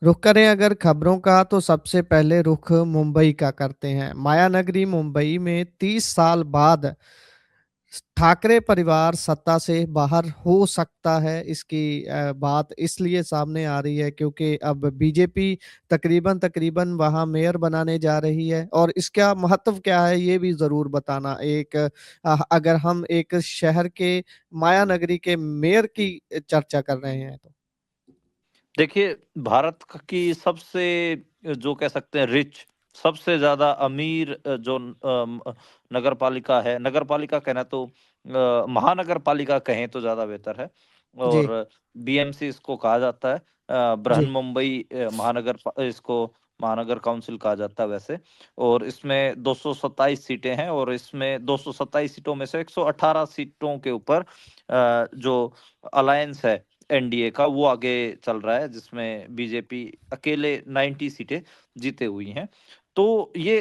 रुख करें अगर खबरों का तो सबसे पहले रुख मुंबई का करते हैं। मायानगरी मुंबई में 30 साल बाद ठाकरे परिवार सत्ता से बाहर हो सकता है। इसकी बात इसलिए सामने आ रही है क्योंकि अब बीजेपी तकरीबन वहाँ मेयर बनाने जा रही है और इसका महत्व क्या है ये भी ज़रूर बताना। अगर हम एक शहर के मायानगरी के मेयर की चर्चा कर रहे हैं तो। देखिए, भारत की सबसे जो कह सकते हैं रिच, सबसे ज़्यादा अमीर जो नगर पालिका है, नगर पालिका कहना तो महानगर पालिका कहें तो ज़्यादा बेहतर है जी, और बीएमसी इसको कहा जाता है। जी, बृहन-मुंबई इसको महानगर काउंसिल कहा जाता है वैसे। और इसमें 227 सीटें हैं और इसमें 227 सीटों में से 118 सीटों के ऊपर जो अलायंस है एनडीए का, वो आगे चल रहा है, जिसमें बीजेपी अकेले 90 सीटें जीते हुई हैं। तो ये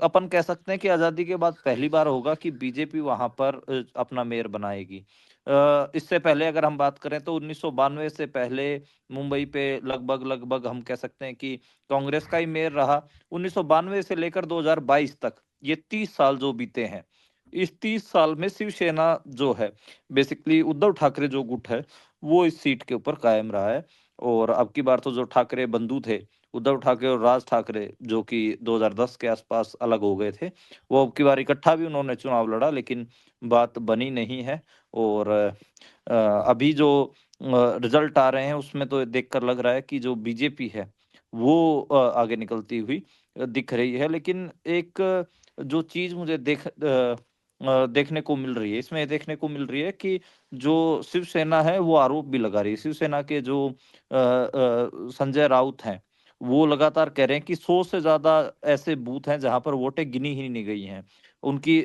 अपन कह सकते हैं कि आज़ादी के बाद पहली बार होगा कि बीजेपी वहाँ पर अपना मेयर बनाएगी। इससे पहले अगर हम बात करें तो 1992 से पहले मुंबई पे लगभग हम कह सकते हैं कि कांग्रेस का ही मेयर रहा। 1992 से लेकर 2022 तक ये 30 साल जो बीते हैं, इस 30 साल में शिवसेना जो है, बेसिकली उद्धव ठाकरे जो गुट है, वो इस सीट के ऊपर कायम रहा है। और अब की बार तो जो ठाकरे बंधु थे, उद्धव ठाकरे और राज ठाकरे, जो कि 2010 के आसपास अलग हो गए थे, वो अब की बार इकट्ठा भी उन्होंने चुनाव लड़ा, लेकिन बात बनी नहीं है। और अभी जो रिजल्ट आ रहे हैं उसमें तो देखकर लग रहा है कि जो बीजेपी है वो आगे निकलती हुई दिख रही है। लेकिन एक जो चीज़ मुझे देखने को मिल रही है, इसमें ये देखने को मिल रही है कि जो शिवसेना है वो आरोप भी लगा रही है। शिवसेना के जो संजय राउत हैं, वो लगातार कह रहे हैं कि 100 से ज़्यादा ऐसे बूथ हैं जहाँ पर वोटें गिनी ही नहीं गई हैं। उनकी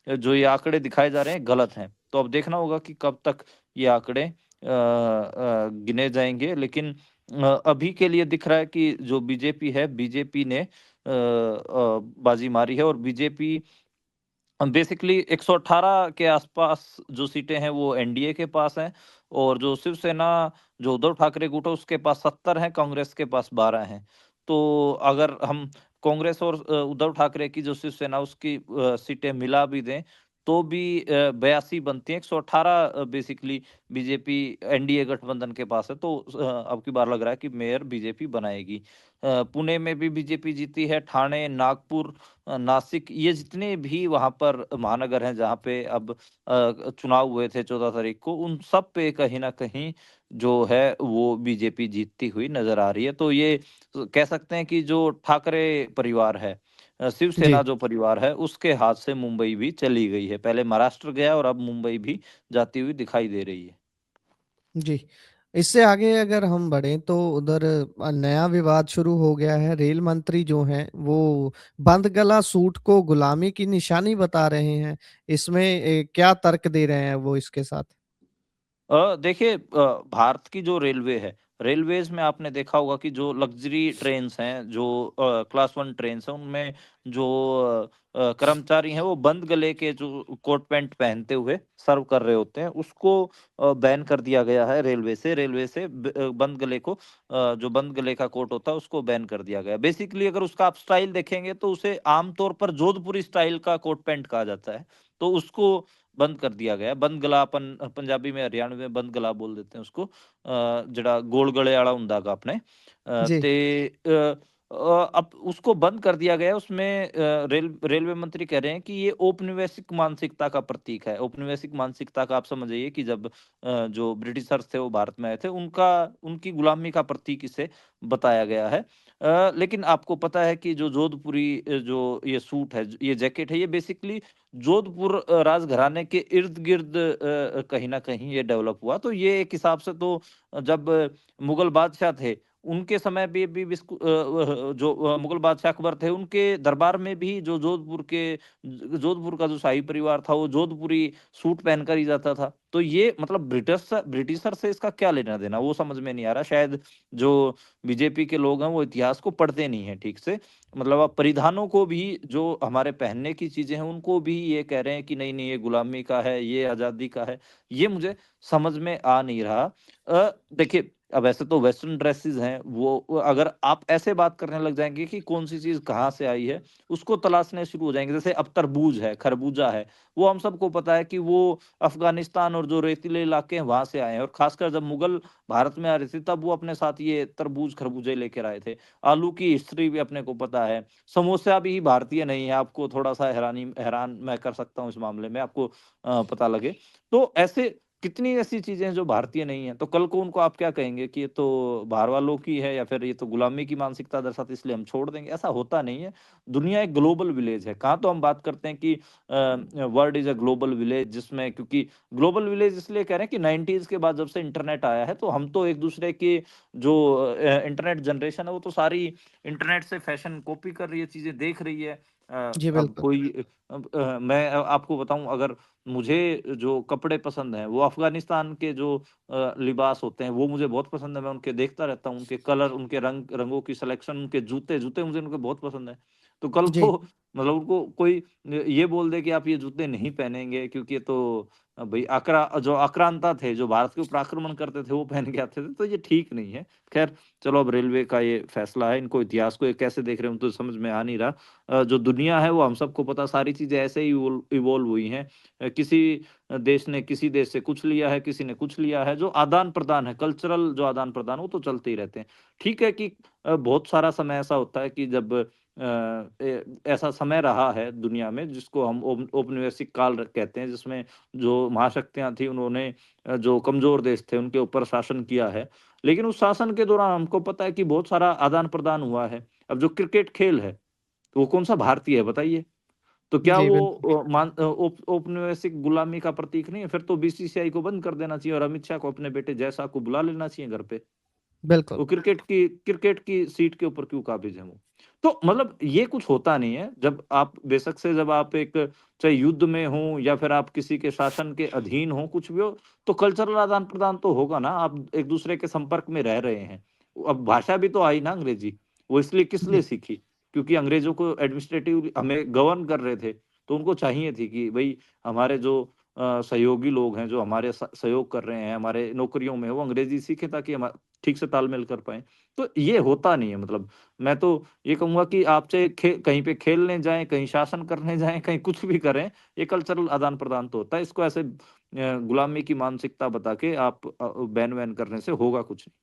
जो ये आंकड़े दिखाए जा रहे हैं गलत हैं। तो अब देखना होगा कि कब तक ये आंकड़े गिने जाएँगे। लेकिन अभी के लिए दिख रहा है कि जो बीजेपी है, बीजेपी ने बाजी मारी है और बीजेपी बेसिकली 118 के आसपास जो सीटें हैं वो एनडीए के पास हैं और जो शिवसेना, जो उद्धव ठाकरे गुट है, उसके पास 70 हैं, कांग्रेस के पास 12 हैं। तो अगर हम कांग्रेस और उद्धव ठाकरे की जो शिवसेना उसकी सीटें मिला भी दें, तो भी 82 बनती हैं। 118 बेसिकली बीजेपी एनडीए गठबंधन के पास है। तो अब की बार लग रहा है कि मेयर बीजेपी बनाएगी। पुणे में भी बीजेपी जीती है, ठाणे, नागपुर, नासिक, ये जितने भी वहाँ पर महानगर हैं जहाँ पे अब चुनाव हुए थे 14 तारीख को, उन सब पे कहीं न कहीं जो है वो बीजेपी जीतती हुई नज़र आ रही है। तो ये कह सकते हैं कि जो ठाकरे परिवार है, शिवसेना जी, जो परिवार है, उसके हाथ से मुंबई भी चली गई है। पहले महाराष्ट्र गया और अब मुंबई भी जाती हुई दिखाई दे रही है। जी। इससे आगे अगर हम बढ़ें तो उधर नया विवाद शुरू हो गया है। रेल मंत्री जो हैं वो बंद गला सूट को गुलामी की निशानी बता रहे हैं। इसमें क्या तर्क दे रहे हैं वो इसके साथ? देखिए, भारत की जो रेलवे है, रेलवेज़ में आपने देखा होगा कि जो लग्ज़री ट्रेन्स हैं, जो क्लास 1 ट्रेन्स हैं, उनमें जो कर्मचारी हैं, वो बंद गले के जो कोट पैंट पहनते हुए सर्व कर रहे होते हैं, उसको बैन कर दिया गया है रेलवे से बंद गले को, जो बंद गले का कोट होता है, उसको बैन कर दिया गया है। बेसिकली अगर उसका आप स्टाइल देखेंगे, तो उसे आम तौर पर जोधपुरी स्टाइल का कोट पैंट कहा जाता है, तो उसको बंद कर दिया गया है। बंद गला अपन पंजाबी में, हरियाणवी में बंद गला बोल देते हैं उसको। ਜਿਹੜਾ गोल गले वाला ਹੁੰਦਾ ਗਾ अपने जी, ते अब उसको बंद कर दिया गया है। उसमें रेलवे मंत्री कह रहे हैं कि ये औपनिवेशिक मानसिकता का प्रतीक है। औपनिवेशिक मानसिकता का आप समझ जाइए कि जब जो ब्रिटिशर्स थे वो भारत में आए थे, उनकी गुलामी का प्रतीक इसे बताया गया है। लेकिन आपको पता है कि जो जोधपुरी जो ये सूट है, ये जैकेट है, ये बेसिकली जोधपुर राजघराने के इर्द-गिर्द कहीं न कहीं ये डेवलप हुआ। तो ये एक हिसाब से तो जब मुगल बादशाह थे, उनके समय पे भी जो मुगल बादशाह अकबर थे, उनके दरबार में भी जो जोधपुर का जो शाही परिवार था, वो जोधपुरी सूट पहनकर ही जाता था। तो ये मतलब ब्रिटिशर से इसका क्या लेना-देना, वो समझ में नहीं आ रहा। शायद जो बीजेपी के लोग हैं, वो इतिहास को पढ़ते नहीं हैं ठीक से। मतलब आप परिधानों को भी, जो हमारे पहनने की चीज़ें हैं, उनको भी ये कह रहे हैं कि नहीं-नहीं ये गुलामी का है, ये आज़ादी का है। ये मुझे समझ में आ नहीं रहा। देखिए, अब ऐसे तो वेस्टर्न ड्रेसेस हैं, वो अगर आप ऐसे बात करने लग जाएँगे कि कौन-सी चीज़ कहाँ से आई है, उसको तलाशने शुरू हो जाएँगे। जैसे अब तरबूज है, खरबूजा है, वो हम सबको पता है कि वो अफ़गानिस्तान और जो रेतीले इलाके हैं, वहाँ से आए हैं और ख़ासकर जब मुगल भारत में आ रहे थे, तब वो अपने साथ ये तरबूज, खरबूजे लेकर आए थे। आलू की हिस्ट्री भी अपने को पता है। समोसा भी भारतीय नहीं है, आपको थोड़ा-सा हैरान मैं कर सकता हूँ इस मामले में, आपको पता लगे। तो ऐसे कितनी ऐसी चीज़ें हैं जो भारतीय नहीं हैं, तो कल को उनको आप क्या कहेंगे कि ये तो बाहर वालों की है या फिर ये तो गुलामी की मानसिकता दर्शाती है इसलिए हम छोड़ देंगे, ऐसा होता नहीं है। दुनिया एक ग्लोबल विलेज है, कहाँ तो हम बात करते हैं कि world is a global village जिसमें क्योंकि ग्लोबल विलेज इसलिए कह रहे हैं कि 90s के बाद जब से इंटरनेट आया है, तो हम तो एक-दूसरे के जो इंटरनेट जनरेशन है वो तो सारी इंटरनेट से फैशन कॉपी कर रही है, चीज़ें देख रही है। जी, अब बिल्कुल। कोई मैं आपको बताऊँ अगर मुझे जो कपड़े पसंद हैं, वो अफ़गानिस्तान के जो लिबास होते हैं, वो मुझे बहुत पसंद है। मैं उनके देखता रहता हूँ, उनके कलर, उनके रंगों की सिलेक्शन, उनके जूते मुझे उनके बहुत पसंद हैं। तो कल जी, को मतलब उनको कोई ये बोल दे कि आप ये जूते नहीं पहनेंगे क्योंकि ये तो भई जो आक्रांता थे, जो भारत के ऊपर आक्रमण करते थे, वो पहन के आते थे, तो ये ठीक नहीं है। ख़ैर चलो अब रेलवे का ये फैसला है, इनको इतिहास को ये कैसे देख रहे हैं, मुझे तो समझ में आ नहीं रहा। जो दुनिया है वो हम सबको पता सारी चीज़ें ऐसे ही इवॉल्व हुई हैं। किसी देश ने किसी देश से कुछ लिया है, किसी ने कुछ लिया है, जो आदान-प्रदान है, कल्चरल जो आदान-प्रदान वो तो चलते ही रहते हैं। ठीक है कि बहुत सारा समय ऐसा होता है कि जब ऐसा समय रहा है दुनिया में जिसको हम औपनिवेशिक काल कहते हैं, जिसमें जो महाशक्तियाँ थी उन्होंने जो कमज़ोर देश थे उनके ऊपर शासन किया है। लेकिन उस शासन के दौरान हमको पता है कि बहुत सारा आदान-प्रदान हुआ है। अब जो क्रिकेट खेल है, तो वो कौन-सा भारतीय है बताइए? तो क्या जी, वो बिल्कुल, औपनिवेशिक गुलामी का प्रतीक नहीं है? फिर तो बीसीसीआई को बंद कर देना चाहिए और अमित शाह को अपने बेटे जय शाह को बुला लेना चाहिए घर पे। बिल्कुल। वो क्रिकेट की सीट के ऊपर क्यों काबिज़ हैं वो? तो मतलब ये कुछ होता नहीं है। जब आप एक चाहे युद्ध में हों या फिर आप किसी के शासन के अधीन हों, कुछ भी हो, तो कल्चरल आदान-प्रदान तो होगा ना, आप एक-दूसरे के संपर्क में रह रहे हैं। अब भाषा भी तो आई ना अंग्रेज़ी, वो इसलिए किस लिए जी, सीखी? क्योंकि अंग्रेज़ों को एडमिनिस्ट्रेटिव हमें गवर्न कर रहे थे, तो उनको चाहिए थी कि भई हमारे जो सहयोगी लोग हैं, जो हमारे सहयोग कर रहे हैं, हमारे नौकरियों में, वो अंग्रेज़ी सीखें ताकि हम ठीक से तालमेल कर पाएँ। तो ये होता नहीं है मतलब मैं तो ये कहूँगा कि आप चाहे कहीं पे खेलने जाएँ, कहीं शासन करने जाएँ, कहीं कुछ भी करें, ये कल्चरल आदान-प्रदान तो होता है। इसको ऐसे गुलामी की मानसिकता बता के आप बैन-वैन करने से होगा कुछ नहीं।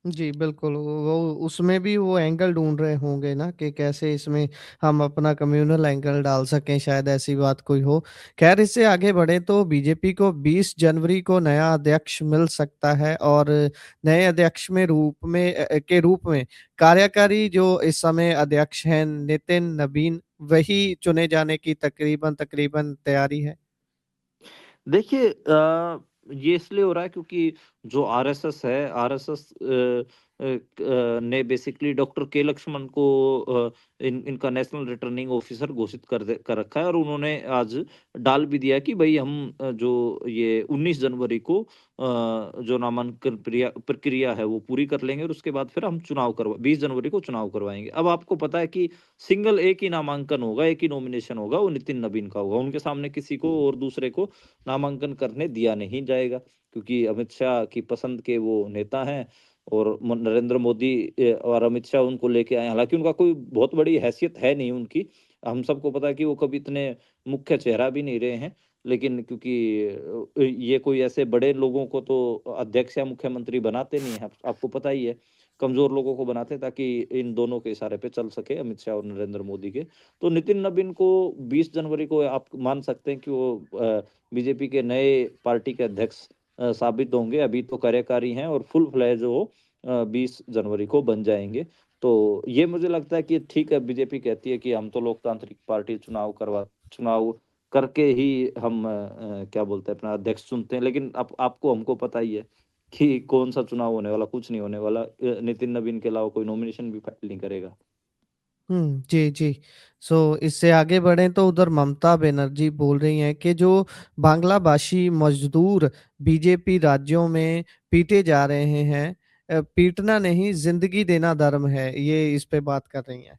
जी, बिल्कुल, वो उसमें भी वो एंगल ढूँढ रहे होंगे ना कि कैसे इसमें हम अपना कम्युनल एंगल डाल सकें, शायद ऐसी बात कोई हो। ख़ैर इससे आगे बढ़े तो बीजेपी को 20 जनवरी को नया अध्यक्ष मिल सकता है और नए अध्यक्ष के रूप में कार्यकारी जो इस समय अध्यक्ष हैं नितिन नबीन, वही चुने जाने की तकरीबन तैयारी है। देखिए ये इसलिए हो रहा है क्योंकि जो आरएसएस है, आरएसएस ने बेसिकली डॉक्टर के लक्ष्मण को इनका नेशनल रिटर्निंग ऑफिसर घोषित कर रखा है और उन्होंने आज डाल भी दिया कि भई हम जो ये 19 जनवरी को जो नामांकन प्रक्रिया है वो पूरी कर लेंगे और उसके बाद फिर हम 20 जनवरी को चुनाव करवाएँगे। अब आपको पता है कि सिंगल एक ही नामांकन होगा, एक ही नॉमिनेशन होगा, वो नितिन नबीन का होगा। उनके सामने किसी को और दूसरे को नामांकन करने दिया नहीं जाएगा क्योंकि अमित शाह की पसंद के वो नेता हैं और नरेंद्र मोदी और अमित शाह उनको लेके आए हालांकि उनका कोई बहुत बड़ी हैसियत है नहीं उनकी हम सबको पता है कि वो कभी इतने मुख्य चेहरा भी नहीं रहे हैं लेकिन क्योंकि ये कोई ऐसे बड़े लोगों को तो अध्यक्ष या मुख्यमंत्री बनाते नहीं है आपको पता ही है कमजोर लोगों को बनाते हैं ताकि इन दोनों के इशारे पे चल सके अमित शाह और नरेंद्र मोदी के तो नितिन नबीन को 20 जनवरी को आप मान सकते हैं कि वो बीजेपी के नए पार्टी के अध्यक्ष साबित होंगे। अभी तो कार्यकारी हैं और फुल फ्लेज वो 20 जनवरी को बन जाएँगे। तो ये मुझे लगता है कि ठीक है, बीजेपी कहती है कि हम तो लोकतांत्रिक पार्टी चुनाव करके ही हम क्या बोलते हैं अपना अध्यक्ष चुनते हैं। लेकिन आप आपको हमको पता ही है कि कौन-सा चुनाव होने वाला, कुछ नहीं होने वाला। नितिन नबीन के अलावा कोई नॉमिनेशन भी फाइल नहीं करेगा। हुँ, जी, जी। इससे आगे बढ़ें तो उधर ममता बनर्जी बोल रही हैं कि जो बांग्लाभाषी मज़दूर बीजेपी राज्यों में पीटे जा रहे हैं पीटना नहीं ज़िंदगी देना धर्म है। ये इस पे बात कर रही हैं।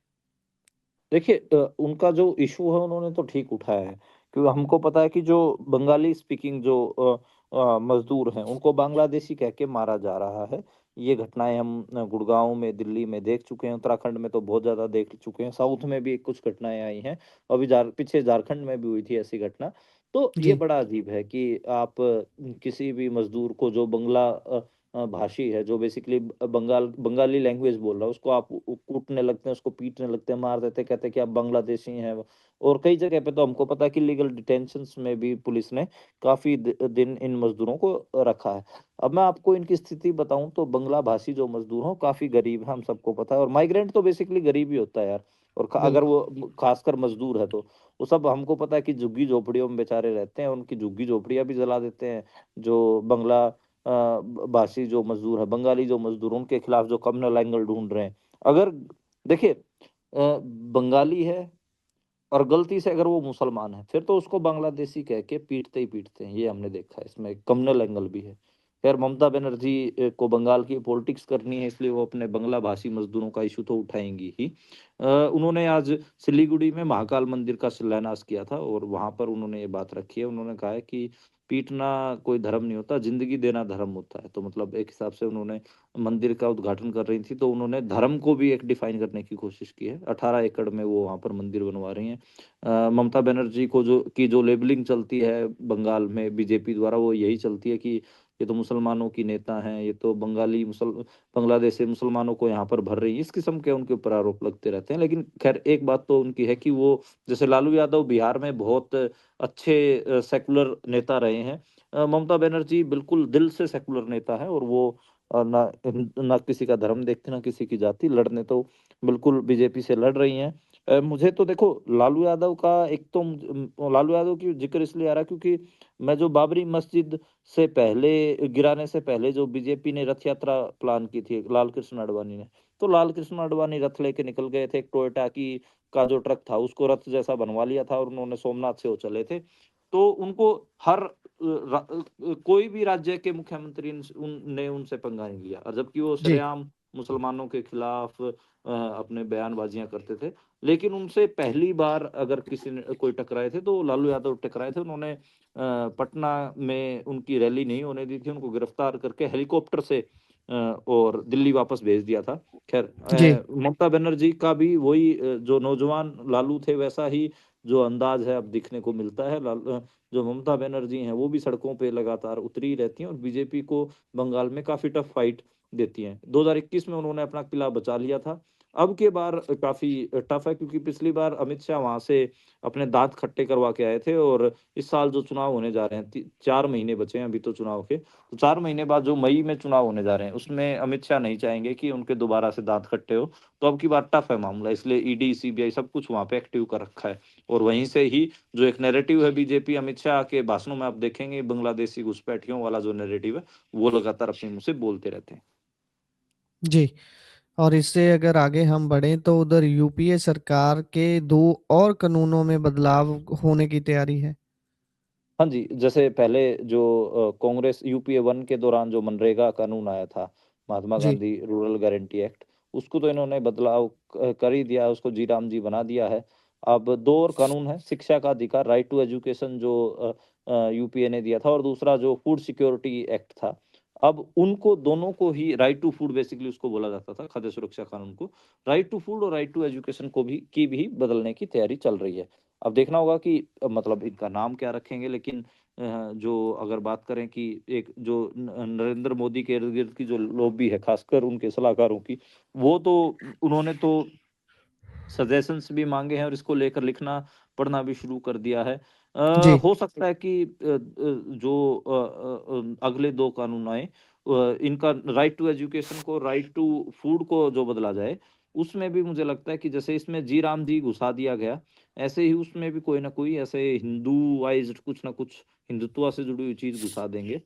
देखिए उनका जो इश्यू है उन्होंने तो ठीक उठाया है क्योंकि हमको पता है कि जो बंगाली स्पीकिंग जो मज़दूर हैं उनको बांग्लादेशी कह के मारा जा रहा है। ये घटनाएँ हम गुड़गाँव में, दिल्ली में देख चुके हैं, उत्तराखंड में तो बहुत ज़्यादा देख चुके हैं, साउथ में भी कुछ घटनाएँ आई हैं, अभी पीछे झारखंड में भी हुई थी ऐसी घटना। तो ये जी, बड़ा अजीब है कि आप किसी भी मज़दूर को जो भाषी है, जो बेसिकली बंगाली लैंग्वेज बोल रहा है, उसको आप कूटने लगते हैं, उसको पीटने लगते हैं, मार देते हैं, कहते हैं कि आप बांग्लादेशी हैं। और कई जगह पे तो हमको पता है कि लीगल डिटेंशन्स में भी पुलिस ने काफ़ी दिन इन मज़दूरों को रखा है। अब मैं आपको इनकी स्थिति बताऊँ तो बंगला भाषी जो मज़दूर हैं, वो काफ़ी गरीब हैं, हम सबको पता है और माइग्रेंट तो बेसिकली गरीब ही होता है यार। और ख अगर बिल्कुल। वो ख़ासकर मज़दूर है तो। वो सब हमको पता है कि झुग्गी-झोपड़ियों में बेचारे रहते हैं, उनकी झुग्गी-झोपड़ियाँ भी जला देते हैं। जो बंगला ब भाषी जो मज़दूर हैं, बंगाली जो मज़दूर हैं, उनके खिलाफ जो कम्युनल एंगल ढूँढ रहे हैं। अगर देखिए बंगाली है और गलती से अगर वो मुसलमान है, फिर तो उसको बांग्लादेशी कह के पीटते ही पीटते हैं, ये हमने देखा है, इसमें कम्युनल एंगल भी है। खैर ममता बनर्जी को बंगाल की पॉलिटिक्स करनी है इसलिए वो अपने बंगला भाषी मज़दूरों का इश्यू तो उठाएँगी ही। उन्होंने आज सिलीगुड़ी में महाकाल मंदिर का शिलान्यास किया था और वहाँ पर उन्होंने ये बात रखी है, उन्होंने कहा है कि पीटना कोई धर्म नहीं होता, ज़िंदगी देना धर्म होता है। तो मतलब एक हिसाब से उन्होंने मंदिर का उद्घाटन कर रही थी, तो उन्होंने धर्म को भी एक डिफाइन करने की कोशिश की है। 18 एकड़ में वो वहाँ पर मंदिर बनवा रही हैं। ममता बनर्जी को जो लेबलिंग चलती है बंगाल में बीजेपी द्वारा वो यही चलती है कि ये तो मुसलमानों की नेता हैं, ये तो बांग्लादेश से मुसलमानों को यहाँ पर भर रही हैं। इस किस्म के उनके ऊपर आरोप लगते रहते हैं। लेकिन ख़ैर एक बात तो उनकी है कि वो जैसे लालू यादव बिहार में बहुत अच्छे सेकुलर नेता रहे हैं। ममता बनर्जी बिल्कुल दिल से सेकुलर नेता है और वो ना किसी का धर्म देखती, ना किसी की जाति, लड़ने तो बिल्कुल बीजेपी से लड़ रही हैं। मुझे तो देखो लालू यादव का एक तो लालू यादव की ज़िक्र इसलिए आ रहा है क्योंकि मैं जो बाबरी मस्जिद से पहले गिराने से पहले जो बीजेपी ने रथ यात्रा प्लान की थी लाल कृष्ण आडवाणी ने, तो लाल कृष्ण आडवाणी रथ लेके निकल गए थे। एक टोयोटा की का जो ट्रक था उसको रथ जैसा बनवा लिया था और उन्होंने सोमनाथ से वो चले थे। तो उनको कोई भी राज्य के मुख्यमंत्री उनने उनसे पंगा नहीं लिया और जबकि वो जी, सरेआम मुसलमानों के खिलाफ अपने बयानबाजियाँ करते थे। लेकिन उनसे पहली बार अगर किसी ने कोई टकराए थे तो लालू यादव टकराए थे। उन्होंने पटना में उनकी रैली नहीं होने दी थी, उनको गिरफ्तार करके हेलीकॉप्टर से और दिल्ली वापस भेज दिया था। ख़ैर जी, ममता बनर्जी का भी वही जो नौजवान लालू थे वैसा ही जो अंदाज़ है अब दिखने को मिलता है। जो ममता बनर्जी हैं वो भी सड़कों पे लगातार उतरी रहती हैं और बीजेपी को बंगाल में काफ़ी टफ फाइट देती हैं। 2021 में उन्होंने अपना किला बचा लिया था। अब की बार काफ़ी टफ है क्योंकि पिछली बार अमित शाह वहाँ से अपने दाँत खट्टे करवा के आए थे और इस साल जो चुनाव होने जा रहे हैं 4 महीने बचे हैं अभी तो चुनाव के। तो 4 महीने बाद जो मई में चुनाव होने जा रहे हैं उसमें अमित शाह नहीं चाहेंगे कि उनके दोबारा से दाँत खट्टे हो। तो अब की बार टफ है मामला इसलिए ईडी, सीबीआई सब कुछ वहाँ पे एक्टिव कर रखा है। और वहीं से ही जो एक नैरेटिव है बीजेपी अमित शाह के भाषणों में आप देखेंगे बांग्लादेशी घुसपैठियों वाला जो नैरेटिव है, वो लगातार अपने मुँह से बोलते रहते हैं। जी। और इससे अगर आगे हम बढ़ें तो उधर यूपीए सरकार के 2 और कानूनों में बदलाव होने की तैयारी है। हाँ जी, जैसे पहले जो कांग्रेस यूपीए 1 के दौरान जो मनरेगा कानून आया था, Mahatma ji, Gandhi rural guarantee act, उसको तो इन्होंने बदलाव कर ही दिया, उसको जी राम जी बना दिया है। अब 2 और कानून हैं, शिक्षा का अधिकार, राइट टू एजुकेशन जो यूपीए ने दिया था और दूसरा जो फूड सिक्योरिटी एक्ट था। अब उनको दोनों को ही राइट टू फूड बेसिकली उसको बोला जाता था, खाद्य सुरक्षा कानून को। राइट टू फूड और राइट टू एजुकेशन को भी बदलने की तैयारी चल रही है। अब देखना होगा कि मतलब इनका नाम क्या रखेंगे लेकिन जो अगर बात करें कि एक जो नरेंद्र मोदी के इर्द-गिर्द की जो लॉबी है, खासकर उनके सलाहकारों की, वो तो उन्होंने तो सजेशंस भी माँगे हैं और इसको लेकर लिखना, पढ़ना भी शुरू कर दिया है। जी, हो सकता है कि जो अगले 2 कानून आएँ इनका राइट टू एजुकेशन को राइट टू फूड को जो बदला जाए, उसमें भी मुझे लगता है कि जैसे इसमें जी राम जी घुसा दिया गया, ऐसे ही उसमें भी कोई न कोई ऐसे हिंदूवाइज़्ड कुछ न कुछ हिंदुत्व से जुड़ी हुई चीज़ घुसा देंगे।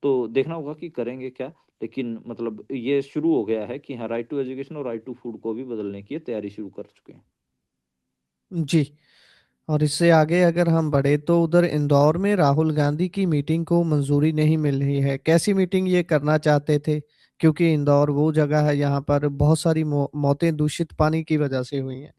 तो देखना होगा कि करेंगे क्या? लेकिन मतलब ये शुरू हो गया है कि हाँ, राइट टू एजुकेशन और राइट टू फूड को भी बदलने की ये तैयारी शुरू कर चुके हैं। जी। और इससे आगे अगर हम बढ़े तो उधर इंदौर में राहुल गांधी की मीटिंग को मंजूरी नहीं मिल रही है। कैसी मीटिंग ये करना चाहते थे? क्योंकि इंदौर वो जगह है यहाँ पर बहुत सारी मौतें दूषित पानी की वजह से हुई हैं।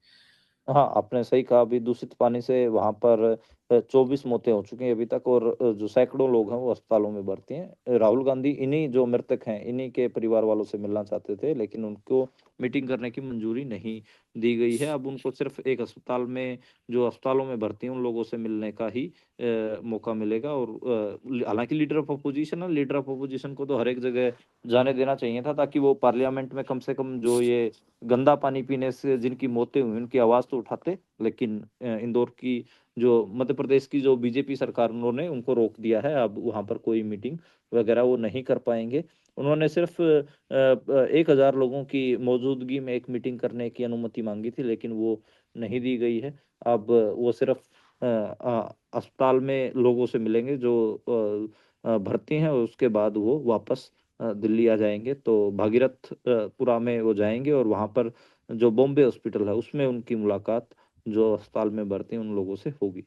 हाँ, आपने सही कहा अभी दूषित पानी से वहाँ पर 24 मौतें हो चुकी हैं अभी तक और जो सैकड़ों लोग हैं वो अस्पतालों में भर्ती हैं। राहुल गांधी इन्हीं जो मृतक हैं, इन्हीं के परिवार वालों से मिलना चाहते थे, लेकिन उनको मीटिंग करने की मंजूरी नहीं दी गई है। अब उनको सिर्फ़ एक अस्पताल में जो अस्पतालों में भर्ती हैं, उन लोगों से मिलने का ही मौका मिलेगा और हालाँकि लीडर ऑफ अपोज़िशन है, लीडर ऑफ अपोज़िशन को तो हर एक जगह जाने देना चाहिए था ताकि वो पार्लियामेंट में कम से कम जो ये गंदा पानी पीने से जिनकी मौतें हुई, उनकी आवाज़ तो उठाते। लेकिन इंदौर की जो मध्य प्रदेश की जो बीजेपी सरकार उन्होंने उनको रोक दिया है, अब वहाँ पर कोई मीटिंग वगैरह वो नहीं कर पाएँगे। उन्होंने सिर्फ़ 1000 लोगों की मौजूदगी में एक मीटिंग करने की अनुमति माँगी थी, लेकिन वो नहीं दी गई है। अब वो सिर्फ़ अस्पताल में लोगों से मिलेंगे जो भर्ती हैं और उसके बाद वो वापस दिल्ली आ जाएँगे। तो भागीरथ पुरा में वो जाएँगे और वहाँ पर जो बॉम्बे हॉस्पिटल है, उसमें उनकी मुलाकात जो अस्पताल में भर्ती हैं, उन लोगों से होगी।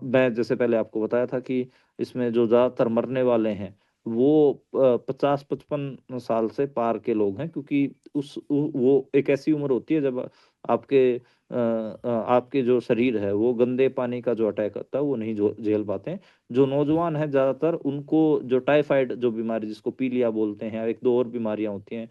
मैं जैसे पहले आपको बताया था कि इसमें जो ज़्यादातर मरने वाले हैं, वो 50-55 साल से पार के लोग हैं क्योंकि उस उ वो एक ऐसी उम्र होती है जब आपके आपके जो शरीर है, वो गंदे पानी का जो अटैक आता है, वो नहीं झेल पाते हैं। जो नौजवान हैं ज़्यादातर उनको जो टाइफाइड जो बीमारी जिसको पीलिया बोलते हैं, 1-2 और बीमारियाँ होती हैं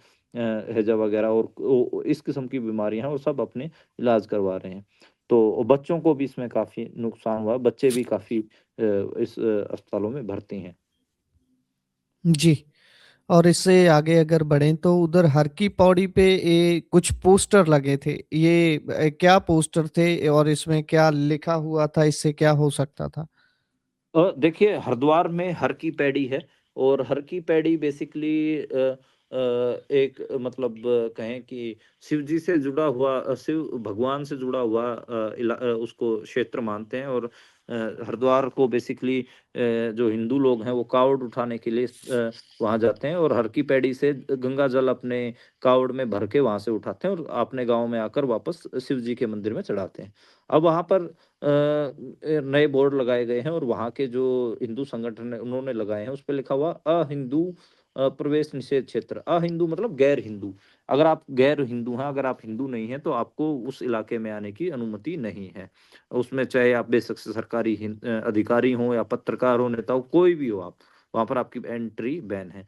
हैज़ा वगैरह और ओ इस किस्म की बीमारियाँ हैं, वो सब अपने इलाज करवा रहे हैं। तो बच्चों को भी इसमें काफ़ी नुकसान हुआ, बच्चे भी काफ़ी इस अस्पतालों में भर्ती हैं। जी। और इससे आगे अगर बढ़ें तो उधर हर की पौड़ी पे ये कुछ पोस्टर लगे थे। ये क्या पोस्टर थे और इसमें क्या लिखा हुआ था? इससे क्या हो सकता था? देखिए हरिद्वार में हर की पैड़ी है और हर की पैड़ी बेसिकली एक मतलब कहें कि शिव जी से जुड़ा हुआ शिव भगवान से जुड़ा हुआ उसको क्षेत्र मानते हैं और हरिद्वार को बेसिकली जो हिंदू लोग हैं वो कावड़ उठाने के लिए वहाँ जाते हैं और हर की पैड़ी से गंगा जल अपने कावड़ में भर के वहाँ से उठाते हैं और अपने गांव में आकर वापस शिव जी के मंदिर में चढ़ाते हैं। अब वहाँ पर नए बोर्ड लगाए गए हैं और वहाँ के जो हिंदू संगठन है उन्होंने लगाए हैं, उस पे लिखा हुआ अहिंदू प्रवेश निषेध क्षेत्र। अहिंदू मतलब गैर हिंदू। अगर आप गैर हिंदू हैं, अगर आप हिंदू नहीं हैं, तो आपको उस इलाके में आने की अनुमति नहीं है। उसमें चाहे आप बेशक से सरकारी अधिकारी हों या पत्रकार हो, नेता हो, कोई भी हो आप, वहाँ पर आपकी एंट्री बैन है।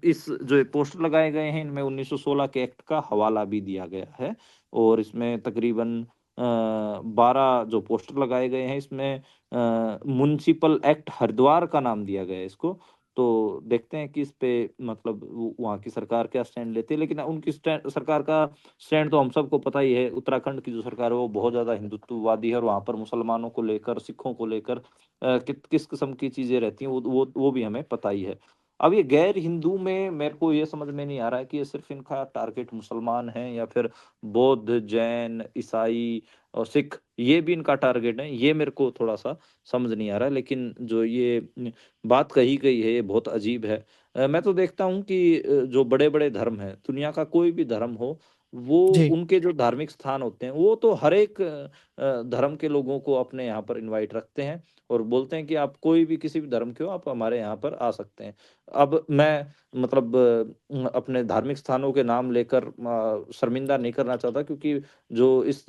इस जो ये पोस्टर लगाए गए हैं, इनमें 1916 के एक्ट का हवाला भी दिया गया है और इसमें तकरीबन 12 जो पोस्टर लगाए गए हैं इसमें म्युनिसिपल एक्ट हरिद्वार का नाम दिया गया है इसको। तो देखते हैं कि इस पे मतलब वो वहाँ की सरकार क्या स्टैंड लेती है। लेकिन उनकी सरकार का स्टैंड तो हम सबको पता ही है। उत्तराखंड की जो सरकार है वो बहुत ज़्यादा हिंदुत्ववादी है और वहाँ पर मुसलमानों को लेकर, सिखों को लेकर किस किस्म की चीज़ें रहती हैं वो भी हमें पता ही है। अब ये गैर हिंदू में मेरे को ये समझ में नहीं आ रहा है कि ये सिर्फ़ इनका टारगेट मुसलमान है या फिर बौद्ध, जैन, ईसाई और सिख ये भी इनका टारगेट है, ये मेरे को थोड़ा-सा समझ नहीं आ रहा है। लेकिन जो ये बात कही गई है, ये बहुत अजीब है। मैं तो देखता हूँ कि जो बड़े-बड़े धर्म हैं, दुनिया का कोई भी धर्म हो, वो जी, उनके जो धार्मिक स्थान होते हैं, वो तो हर एक धर्म के लोगों को अपने यहाँ पर इनवाइट रखते हैं और बोलते हैं कि आप कोई भी किसी भी धर्म के हो, आप हमारे यहाँ पर आ सकते हैं। अब मैं मतलब अपने धार्मिक स्थानों के नाम लेकर शर्मिंदा नहीं करना चाहता क्योंकि जो इस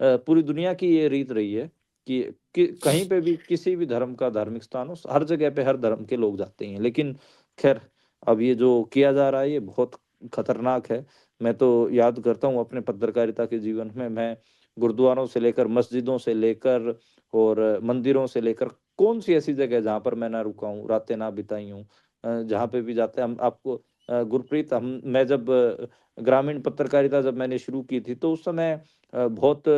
पूरी दुनिया की ये रीत रही है कि कहीं पे भी किसी भी धर्म का धार्मिक स्थान हो, हर जगह पे हर धर्म के लोग जाते ही हैं। लेकिन ख़ैर अब ये जो किया जा रहा है ये बहुत खतरनाक है। मैं तो याद करता हूँ अपने पत्रकारिता के जीवन में मैं गुरुद्वारों से लेकर, मस्जिदों से लेकर और मंदिरों से लेकर कौन-सी ऐसी जगह है जहाँ पर मैं ना रुका हूँ, रातें ना बिताई हूँ। जहाँ पे भी जाते हैं हम आपको गुरप्रीत हम मैं जब ग्रामीण पत्रकारिता जब मैंने शुरू की थी तो उस समय बहुत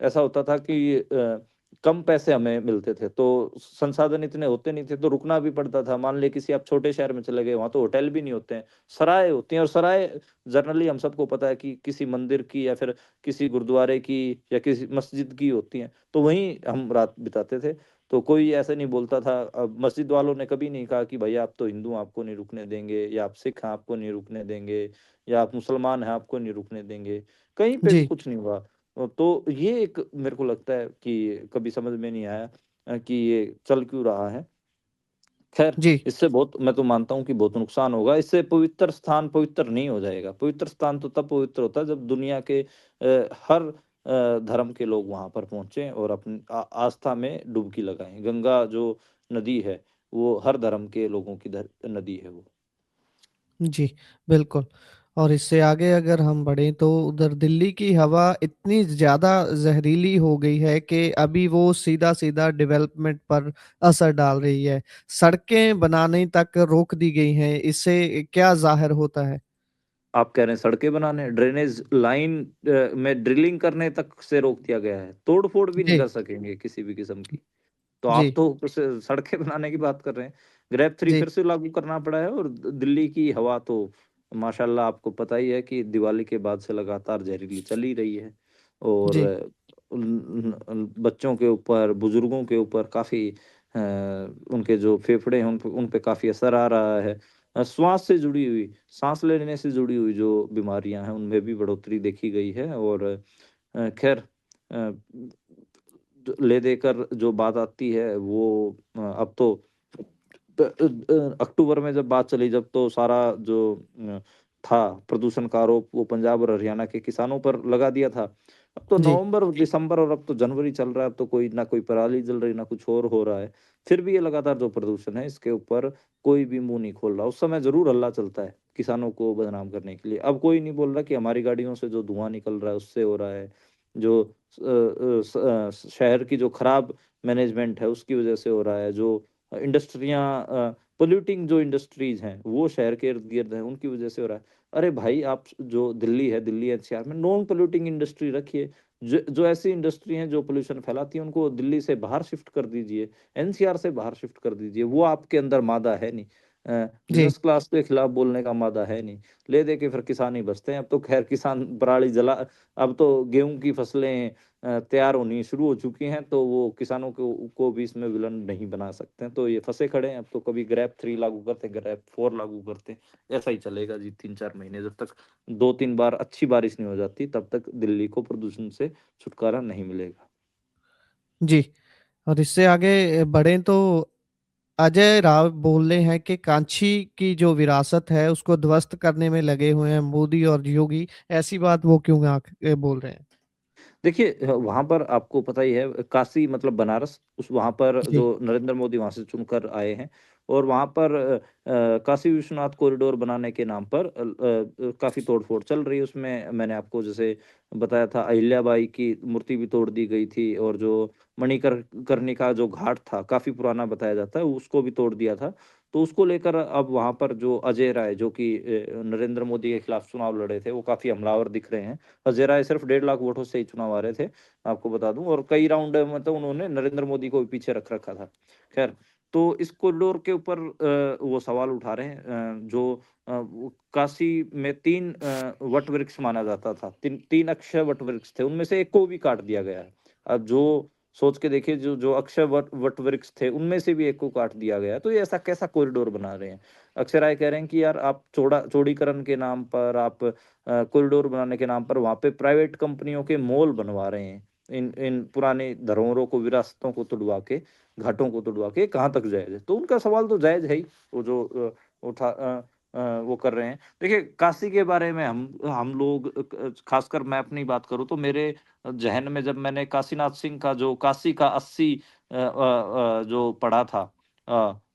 ऐसा होता था कि कम पैसे हमें मिलते थे, तो संसाधन इतने होते नहीं थे, तो रुकना भी पड़ता था। मान लें किसी आप छोटे शहर में चले गए, वहाँ तो होटल भी नहीं होते हैं, सराय होती हैं और सराय जनरली हम सबको पता है कि किसी मंदिर की या फिर किसी गुरुद्वारे की या किसी मस्जिद की होती हैं, तो वहीं हम रात बिताते थे। तो कोई ऐसा नहीं बोलता था मस्जिद वालों ने कभी नहीं कहा कि भैया आप तो हिंदू हैं, आपको नहीं रुकने देंगे या आप सिख हैं, आपको नहीं रुकने देंगे या आप मुसलमान हैं, आपको नहीं रुकने देंगे। कहीं पे भी जी, कुछ नहीं हुआ। तो ये एक मेरे को लगता है कि कभी समझ में नहीं आया कि ये चल क्यों रहा है। ख़ैर जी, इससे बहुत मैं तो मानता हूँ कि बहुत नुकसान होगा। इससे पवित्र स्थान पवित्र नहीं हो जाएगा। पवित्र स्थान तो तब पवित्र होता है जब दुनिया के हर धर्म के लोग वहाँ पर पहुँचे और अपनी आस्था में डुबकी लगाएँ। गंगा जो नदी है, वो हर धर्म के लोगों की नदी है वो। जी, बिल्कुल। और इससे आगे अगर हम बढ़ें तो उधर दिल्ली की हवा इतनी ज़्यादा ज़हरीली हो गई है कि अभी वो सीधा-सीधा डेवलपमेंट पर असर डाल रही है। सड़कें बनाने तक रोक दी गई हैं, इससे क्या ज़ाहिर होता है? आप कह रहे हैं सड़कें बनाने, ड्रेनेज लाइन में ड्रिलिंग करने तक से रोक दिया गया है। तोड़-फोड़ भी नहीं जी, कर सकेंगे किसी भी किस्म की। तो जी, आप तो स सड़कें बनाने की बात कर रहे हैं। ग्रेप 3 जी, फिर से लागू करना पड़ा है और दिल्ली की हवा तो माशाल्लाह आपको पता ही है कि दिवाली के बाद से लगातार ज़हरीली चल ही रही है। और जी, बच्चों के ऊपर, बुज़ुर्गों के ऊपर काफ़ी उनके जो फेफड़े हैं उन पे काफ़ी असर आ रहा है। श्वास से जुड़ी हुई, साँस लेने से जुड़ी हुई जो बीमारियाँ हैं उनमें भी बढ़ोतरी देखी गई है और ख़ैर अ, ले देकर जो बात आती है वो अब तो अक्टूबर में जब बात चली जब तो सारा जो था प्रदूषण का आरोप वो पंजाब और हरियाणा के किसानों पर लगा दिया था। अब तो जी, नवंबर, दिसंबर और अब तो जनवरी चल रहा है, अब तो कोई ना कोई पराली जल रही, ना कुछ और हो रहा है। फिर भी ये लगातार जो प्रदूषण है इसके ऊपर कोई भी मुँह नहीं खोल रहा। उस समय ज़रूर हल्ला चलता है किसानों को बदनाम करने के लिए। अब कोई नहीं बोल रहा कि हमारी गाड़ियों से जो धुआँ निकल रहा है उससे हो रहा है। जो शहर की जो खराब मैनेजमेंट है उसकी वज़ह से हो रहा है। जो इंडस्ट्रियाँ पोल्यूटिंग जो इंडस्ट्रीज़ हैं, वो शहर के इर्द-गिर्द हैं, उनकी वज़ह से हो रहा है। अरे भाई, आप जो दिल्ली है, दिल्ली एनसीआर में नॉन पोल्यूटिंग इंडस्ट्री रखिए। जो ऐसी इंडस्ट्री हैं जो पोल्यूशन फैलाती हैं, उनको दिल्ली से बाहर शिफ्ट कर दीजिए, एनसीआर से बाहर शिफ्ट कर दीजिए। वो आपके अंदर मादा है नहीं। जी। बिज़नेस क्लास के खिलाफ बोलने का मादा है नहीं। ले दे के फिर किसान ही बचते हैं। अब तो खैर किसान पराली अब तो गेहूँ की फसलें तैयार होनी शुरू हो चुकी हैं, तो वो किसानों को भी इसमें विलन नहीं बना सकते हैं। तो ये फँसे खड़े हैं, अब तो कभी ग्रैप 3 लागू करते, ग्रैप 4 लागू करते। ऐसा ही चलेगा जी 3-4 महीने जब तक 2-3 बार अच्छी बारिश नहीं हो जाती, तब तक दिल्ली को प्रदूषण से छुटकारा नहीं मिलेगा। जी, और इससे आगे बढ़ें तो अजय राव बोल रहे हैं कि कांची की जो विरासत है उसको ध्वस्त करने में लगे हुए हैं मोदी और योगी। ऐसी बात वो क्यों बोल रहे हैं? देखिए वहाँ पर आपको पता ही है काशी मतलब बनारस उस वहाँ पर जी, जो नरेंद्र मोदी वहाँ से चुनकर आए हैं और वहाँ पर काशी विश्वनाथ कॉरिडोर बनाने के नाम पर काफ़ी तोड़-फोड़ चल रही है उसमें मैंने आपको जैसे बताया था अहिल्याबाई की मूर्ति भी तोड़ दी गई थी और जो कर्णिका जो घाट था काफ़ी पुराना बताया जाता है उसको भी तोड़ दिया था। तो उसको लेकर अब वहाँ पर जो अजय राय जो कि नरेंद्र मोदी के खिलाफ चुनाव लड़े थे वो काफ़ी हमलावर दिख रहे हैं। अजय राय सिर्फ 1.5 लाख वोटों से ही चुनाव आ रहे थे, आपको बता दूँ और कई राउंड मतलब उन्होंने नरेंद्र मोदी को भी पीछे रख रखा था। ख़ैर, तो इस कॉरिडोर के ऊपर वो सवाल उठा रहे हैं जो वो काशी में 3 वट वृक्ष माना जाता था। 3 अक्षय वट वृक्ष थे, उनमें से 1 को भी काट दिया गया है। अब जो सोच के देखिए जो जो अक्षय वट वृक्ष थे, उनमें से भी 1 को काट दिया गया है, तो ये ऐसा कैसा कॉरिडोर बना रहे हैं? अक्षय राय कह रहे हैं कि यार आप चौड़ीकरण के नाम पर आप कॉरिडोर बनाने के नाम पर वहाँ पे प्राइवेट कंपनियों के मॉल बनवा रहे हैं। इन इन पुरानी धरोहरों को, विरासतों को तुड़वा के, घाटों को तुड़वा के कहाँ तक जायज़ है? तो उनका सवाल तो जायज़ है ही, वो जो वो कर रहे हैं। देखिए, काशी के बारे में हम लोग ख़ासकर मैं अपनी बात करूँ तो मेरे ज़हन में जब मैंने काशीनाथ सिंह का जो काशी का 80 जो पढ़ा था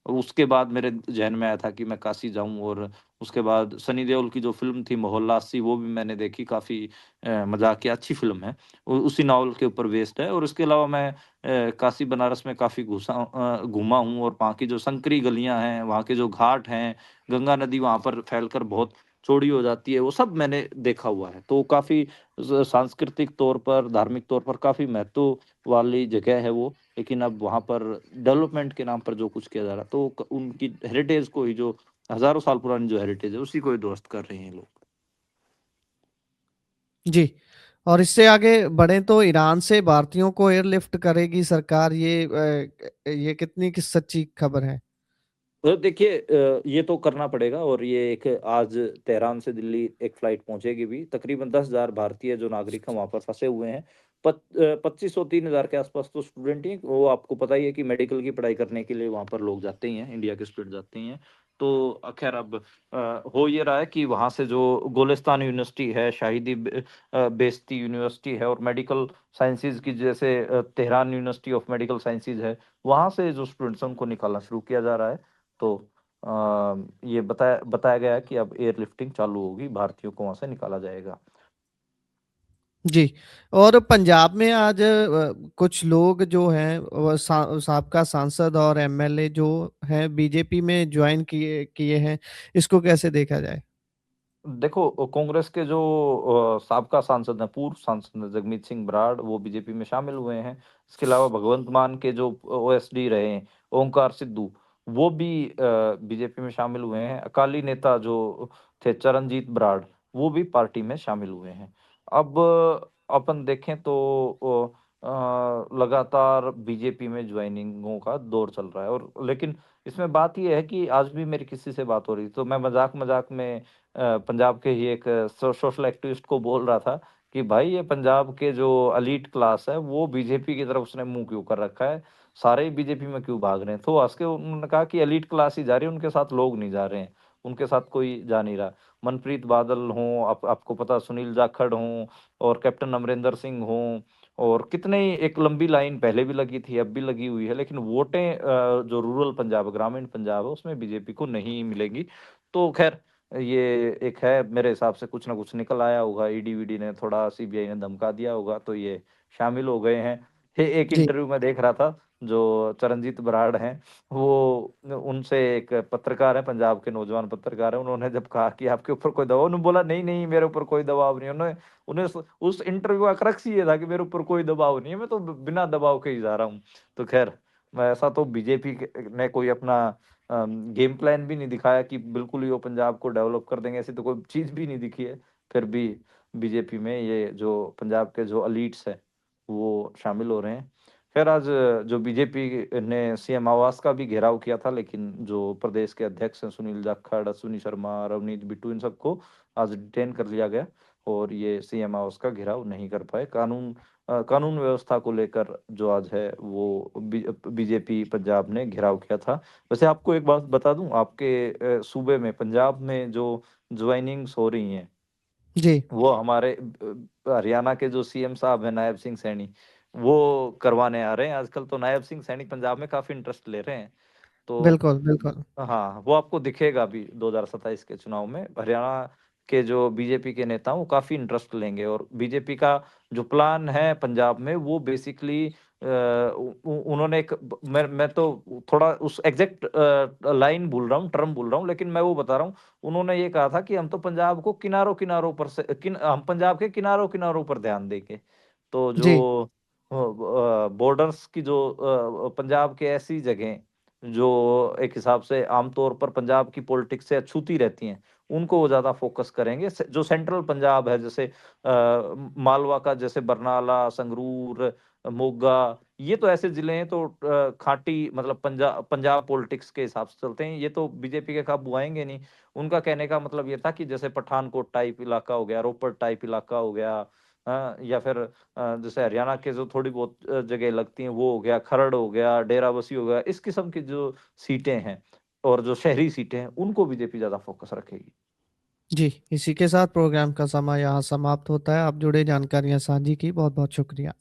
उसके बाद मेरे ज़हन में आया था कि मैं काशी जाऊँ और उसके बाद सनी देओल की जो फ़िल्म थी मोहल्ला 80 वो भी मैंने देखी काफ़ी मज़ाकिया अच्छी फ़िल्म है। उसी नॉवल के ऊपर बेस्ड है और उसके अलावा मैं काशी बनारस में काफ़ी घूमा हूँ और वहाँ की जो संकरी गलियाँ हैं, वहाँ के जो घाट हैं, गंगा नदी वहाँ पर फैलकर बहुत चौड़ी हो जाती है, वो सब मैंने देखा हुआ है। तो काफ़ी सांस्कृतिक तौर पर, धार्मिक तौर पर काफ़ी महत्व वाली जगह है वो। लेकिन अब वहाँ पर डेवलपमेंट के नाम पर जो कुछ किया जा रहा है, तो उनकी हेरिटेज को ही जो हज़ारों साल पुरानी जो हेरिटेज है, उसी को ही ध्वस्त कर रहे हैं लोग। जी। और इससे आगे बढ़ें तो ईरान से भारतीयों को एयरलिफ्ट करेगी सरकार ये कितनी की सच्ची खबर है? देखिए ये तो करना पड़ेगा और ये एक आज तेहरान से दिल्ली एक फ्लाइट पहुँचेगी भी। तकरीबन 10,000 भारतीय जो नागरिक हैं वहाँ पर फँसे हुए हैं। 2500 3,000 के आस-पास तो स्टूडेंट ही हैं। वो आपको पता ही है कि मेडिकल की पढ़ाई करने के लिए वहाँ पर लोग जाते ही हैं, इंडिया के स्टूडेंट जाते ही हैं। तो ख़ैर अब हो ये रहा है कि वहाँ से जो गोलिस्तान यूनिवर्सिटी है, बेहेश्ती यूनिवर्सिटी है और मेडिकल साइंसेज़ की जैसे Tehran university of medical sciences है, वहाँ से जो स्टूडेंट्स हैं उनको निकालना शुरू किया जा रहा है। तो ये बताया बताया गया है कि अब एयरलिफ्टिंग चालू होगी, भारतीयों को वहाँ से निकाला जाएगा। जी। और पंजाब में आज कुछ लोग जो हैं साबका सांसद और एमएलए जो हैं बीजेपी में ज्वाइन किए किए हैं, इसको कैसे देखा जाए? देखो कांग्रेस के जो साबका सांसद हैं, पूर्व सांसद हैं, जगमीत सिंह बराड़, वो बीजेपी में शामिल हुए हैं। इसके अलावा भगवंत मान के जो ओएसडी रहे हैं, ओंकार सिद्धू, वो भी बीजेपी में शामिल हुए हैं। अकाली नेता जो थे चरणजीत बराड़, वो भी पार्टी में शामिल हुए हैं। अब अपन देखें तो लगातार बीजेपी में ज्वाइनिंगों का दौर चल रहा है और लेकिन इसमें बात ये है कि आज भी मेरी किसी से बात हो रही थी, तो मैं मज़ाक-मज़ाक में पंजाब के ही एक सोशल एक्टिविस्ट को बोल रहा था कि भाई ये पंजाब के जो एलीट क्लास है वो बीजेपी की तरफ उसने मुँह क्यों कर रखा है? सारे ही बीजेपी में क्यों भाग रहे हैं? तो हँस के उन्होंने कहा कि एलीट क्लास ही जा रही है, उनके साथ लोग नहीं जा रहे हैं, उनके साथ कोई जा नहीं रहा। मनप्रीत बादल हों, आपको पता सुनील जाखड़ हों और कैप्टन अमरिंदर सिंह हों और कितने ही एक लंबी लाइन पहले भी लगी थी, अब भी लगी हुई है, लेकिन वोटें जो रूरल पंजाब, ग्रामीण पंजाब है उसमें बीजेपी को नहीं मिलेंगी। तो ख़ैर ये एक है मेरे हिसाब से कुछ ना कुछ निकल आया होगा, ईडी-वीडी ने थोड़ा सीबीआई ने धमका दिया होगा, तो ये शामिल हो गए हैं। एक जी, इंटरव्यू में देख रहा था, जो चरणजीत बराड़ हैं, वो उनसे एक पत्रकार हैं, पंजाब के नौजवान पत्रकार हैं, उन्होंने जब कहा कि आपके ऊपर कोई दबाव उन्होंने बोला, "नहीं, नहीं, मेरे ऊपर कोई दबाव नहीं है।" उन्हें उन्हें उस इंटरव्यू का क्रक्स ही ये था कि मेरे ऊपर कोई दबाव नहीं है, मैं तो बिना दबाव के ही जा रहा हूँ। तो ख़ैर, ऐसा तो बीजेपी के ने कोई अपना गेम प्लान भी नहीं दिखाया कि बिल्कुल ही वो पंजाब को डेवलप कर देंगे, ऐसी तो कोई चीज़ भी नहीं दिखी है। फिर भी बीजेपी में ये जो पंजाब के जो एलीट्स हैं, वो शामिल हो रहे हैं। ख़ैर आज जो बीजेपी ने सीएम आवास का भी घेराव किया था, लेकिन जो प्रदेश के अध्यक्ष हैं सुनील जाखड़, अश्विनी शर्मा, रवनीत बिट्टू इन सबको आज डिटेन कर लिया गया और ये सीएम आवास का घेराव नहीं कर पाए। कानून व्यवस्था को लेकर जो आज है वो बीजेपी पंजाब ने घेराव किया था। वैसे आपको एक बात बता दूँ, आपके सूबे में पंजाब में जो जॉइनिंग्स हो रही हैं, जी। वो हमारे हरियाणा के जो सीएम साहब हैं नायब सिंह सैनी, वो करवाने आ रहे हैं। आजकल तो नायब सिंह सैनी पंजाब में काफ़ी इंटरेस्ट ले रहे हैं। तो बिल्कुल, बिल्कुल। हाँ, वो आपको दिखेगा भी 2027 के चुनाव में। हरियाणा के जो बीजेपी के नेता हैं, वो काफ़ी इंटरेस्ट लेंगे और बीजेपी का जो प्लान है पंजाब में, वो बेसिकली उ उ उन्होंने एक ब मैं तो थोड़ा उस एग्ज़ैक्ट लाइन भूल रहा हूँ, टर्म भूल रहा हूँ, लेकिन मैं वो बता रहा हूँ। उन्होंने ये कहा था कि हम तो पंजाब को किनारों-किनारों पर से हम पंजाब के किनारों-किनारों पर ध्यान देंगे। तो जो जी, बॉर्डर्स की जो पंजाब के ऐसी जगहें जो एक हिसाब से आमतौर पर पंजाब की पॉलिटिक्स से अछूती रहती हैं, उनको वो ज़्यादा फ़ोकस करेंगे। जो सेंट्रल पंजाब है जैसे मालवा का जैसे बरनाला, संगरूर, मोगा, ये तो ऐसे ज़िले हैं तो खाँटी मतलब पंजाब पॉलिटिक्स के हिसाब से चलते हैं, ये तो बीजेपी के काबू आएँगे नहीं। उनका कहने का मतलब ये था कि जैसे पठानकोट टाइप इलाका हो गया, रोपड़ टाइप इलाका हो गया, या फिर जैसे हरियाणा के जो थोड़ी बहुत जगह लगती हैं वो हो गया, खरड़ हो गया, डेराबस्सी हो गया, इस किस्म की जो सीटें हैं और जो शहरी सीटें हैं, उनको बीजेपी ज़्यादा फ़ोकस रखेगी। जी। इसी के साथ प्रोग्राम का समय यहाँ समाप्त होता है। आप जुड़े जानकारियाँ साझी की बहुत-बहुत शुक्रिया।